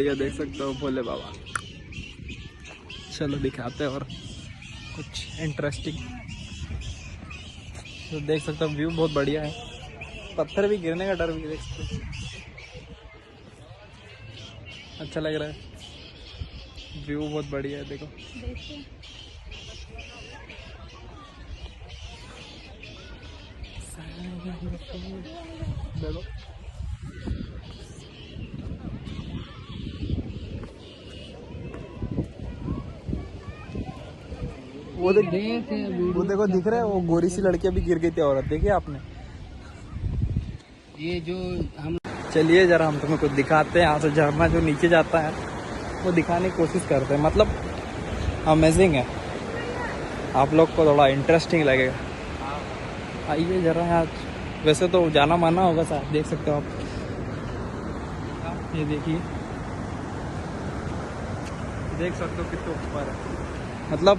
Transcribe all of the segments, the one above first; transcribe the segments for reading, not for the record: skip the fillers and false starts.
बढ़िया, देख सकते हो भोले बाबा। चलो दिखाते हैं और कुछ इंटरेस्टिंग। तो देख सकते हो व्यू बहुत बढ़िया है, पत्थर भी गिरने का डर भी देख सकते हो। अच्छा लग रहा है, व्यू बहुत बढ़िया है। देखो देखो वो देखो दिख रहा है, वो गोरी सी लड़कियां भी गिर गई थी औरत, देखिए आपने। ये जो हम चलिए जरा हम तुम्हें कुछ दिखाते हैं। यहाँ से झरना जो नीचे जाता है वो दिखाने की कोशिश करते हैं, मतलब अमेजिंग है, आप लोग को थोड़ा इंटरेस्टिंग लगेगा। आइए जरा यहाँ, वैसे तो जाना माना होगा सर, देख सकते हो आप। ये देखिए, देख सकते हो कितने ऊपर है, मतलब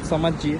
समझिए।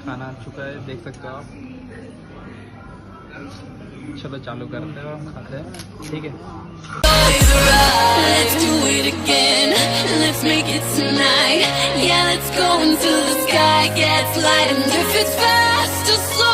खाना आ चुका है, देख सकते हो आप। चलो चालू करते हैं और खाते हैं, ठीक है। Let's do it again. Let's make it tonight. Yeah, let's go until the sky gets light. And if it's fast or slow,